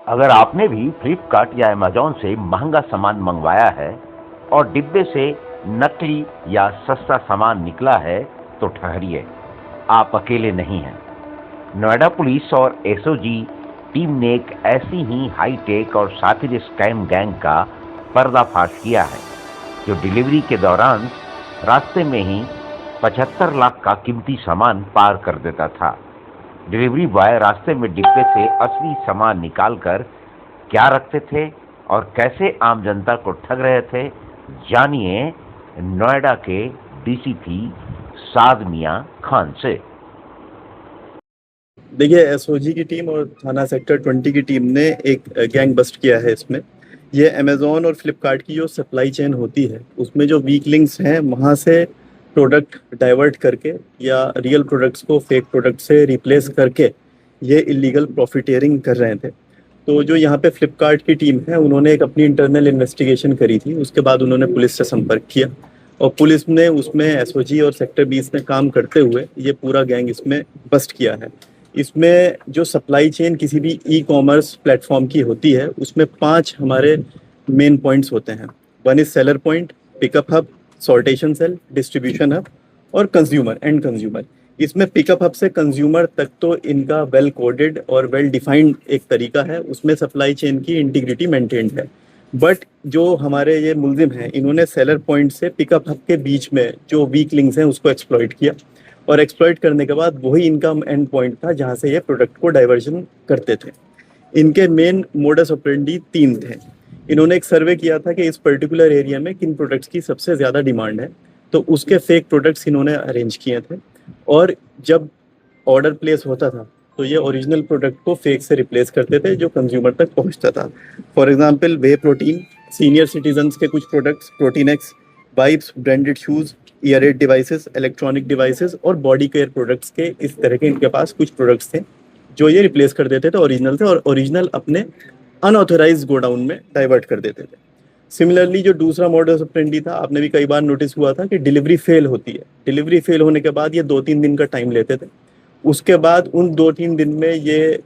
अगर आपने भी फ्लिपकार्ट या अमेज़न से महंगा सामान मंगवाया है और डिब्बे से नकली या सस्ता सामान निकला है, तो ठहरिए, आप अकेले नहीं हैं। नोएडा पुलिस और एसओजी टीम ने एक ऐसी ही हाईटेक और शातिर स्कैम गैंग का पर्दाफाश किया है, जो डिलीवरी के दौरान रास्ते में ही 75 लाख का कीमती सामान पार कर देता था। डिलीवरी बॉय रास्ते में डिब्बे से असली सामान निकालकर क्या रखते थे और कैसे आम जनता को ठग रहे थे, जानिए नोएडा के डीसीपी साद मियां खान से। देखिए, एसओजी की टीम और थाना सेक्टर 20 की टीम ने एक गैंग बस्ट किया है। इसमें ये अमेज़न और फ्लिपकार्ट की जो सप्लाई चेन होती है, उसमें जो वीक लिंक्स हैं वहाँ से प्रोडक्ट डाइवर्ट करके या रियल प्रोडक्ट्स को फेक प्रोडक्ट से रिप्लेस करके ये इलीगल प्रॉफिटेयरिंग कर रहे थे। तो जो यहाँ पे फ्लिपकार्ट की टीम है, उन्होंने एक अपनी इंटरनल इन्वेस्टिगेशन करी थी। उसके बाद उन्होंने पुलिस से संपर्क किया और पुलिस ने उसमें एसओजी और सेक्टर 20 ने काम करते हुए ये पूरा गैंग इसमें बस्ट किया है। इसमें जो सप्लाई चेन किसी भी ई कॉमर्स प्लेटफॉर्म की होती है, उसमें 5 हमारे मेन पॉइंट्स होते हैं। One is seller point, pickup hub, sortation cell, distribution hub और कंज्यूमर एंड कंज्यूमर। इसमें पिकअप हब से कंज्यूमर तक तो इनका वेल कोडेड और वेल डिफाइंड एक तरीका है, उसमें सप्लाई चेन की इंटीग्रिटी मेंटेन्ड है। बट जो हमारे ये मुलजिम हैं, इन्होंने सेलर पॉइंट से पिकअप हब के बीच में जो वीक लिंक्स हैं उसको एक्सप्लॉइट किया और एक्सप्लॉइट करने के बाद वही इनका एंड पॉइंट था जहां से ये प्रोडक्ट को डाइवर्जन करते थे। इनके मेन मोडस ऑपरेंडी 3 थे। इन्होंने एक सर्वे किया था कि इस पर्टिकुलर एरिया में किन प्रोडक्ट्स की सबसे ज़्यादा डिमांड है, तो उसके फेक प्रोडक्ट्स इन्होंने अरेंज किए थे। और जब ऑर्डर प्लेस होता था तो ये ओरिजिनल प्रोडक्ट को फेक से रिप्लेस करते थे जो कंज्यूमर तक पहुंचता था। For example whey protein, senior citizens के कुछ products, protein X, wipes, branded shoes, ear aid devices, electronic devices और बॉडी केयर प्रोडक्ट्स के इस तरह के इनके पास कुछ प्रोडक्ट्स थे जो ये रिप्लेस कर देते थे ओरिजिनल से, और ओरिजिनल अपने अनऑथराइज गोडाउन में डाइवर्ट कर देते थे। सिमिलरली जो दूसरा मॉडस ऑपरेंडी था, आपने भी कई बार नोटिस हुआ था कि डिलीवरी फेल होती है। डिलीवरी फेल होने के बाद ये 2-3 दिन का टाइम लेते थे। उसके बाद उन 2-3 दिन में ये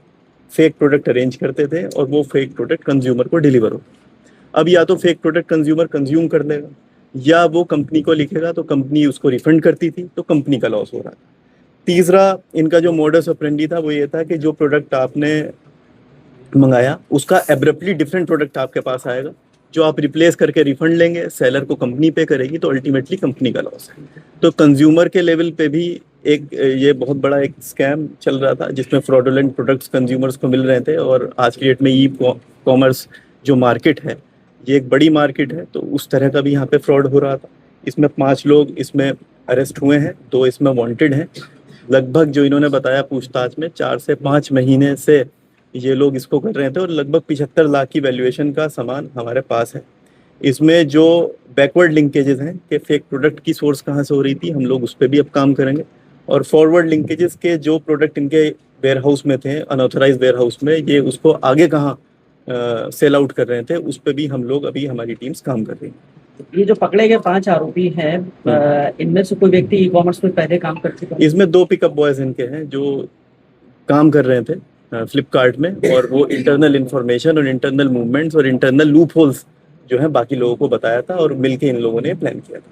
फेक प्रोडक्ट अरेंज करते थे और वो फेक प्रोडक्ट कंज्यूमर को डिलीवर होता। अब या तो फेक प्रोडक्ट कंज्यूमर कंज्यूम कर लेगा या वो कंपनी को लिखेगा तो कंपनी उसको रिफंड करती थी, तो कंपनी का लॉस हो रहा था। तीसरा इनका जो मॉडस ऑपरेंडी था वो ये था कि जो प्रोडक्ट आपने मंगाया उसका एब्रप्टली डिफरेंट प्रोडक्ट आपके पास आएगा, जो आप रिप्लेस करके रिफंड लेंगे, सेलर को कंपनी पे करेगी, तो अल्टीमेटली कंपनी का लॉस है। तो कंज्यूमर के लेवल पे भी एक ये बहुत बड़ा एक स्कैम चल रहा था जिसमें फ्रॉडुलेंट प्रोडक्ट्स कंज्यूमर्स को मिल रहे थे। और आज की डेट में ई कॉमर्स जो मार्केट है ये एक बड़ी मार्केट है, तो उस तरह का भी यहाँ पे फ्रॉड हो रहा था। इसमें 5 लोग इसमें अरेस्ट हुए हैं, 2 इसमें वांटेड हैं। लगभग जो इन्होंने बताया पूछताछ में 4 से 5 महीने से ये लोग इसको कर रहे थे और लगभग 75 लाख की वैल्यूएशन का सामान हमारे पास है। इसमें जो बैकवर्ड लिंकेजेस हैं कि फेक प्रोडक्ट की सोर्स कहाँ से हो रही थी, हम लोग उस पर भी अब काम करेंगे। और फॉरवर्ड लिंकेजेस के जो प्रोडक्ट इनके वेयर हाउस में थे, अनऑथराइज वेयर हाउस में, ये उसको आगे कहाँ सेल आउट कर रहे थे, उस पर भी हम लोग अभी हमारी टीम्स काम कर रही हैं। ये जो पकड़े गए 5 आरोपी हैं, इनमें से कोई व्यक्ति ई कॉमर्स में पहले काम कर चुका है? इसमें 2 पिकअप बॉयज इनके हैं जो काम कर रहे थे फ्लिपकार्ट में, और वो इंटरनल इंफॉर्मेशन और इंटरनल मूवमेंट्स और इंटरनल लूप होल्स जो है बाकी लोगों को बताया था और मिलके इन लोगों ने प्लान किया था।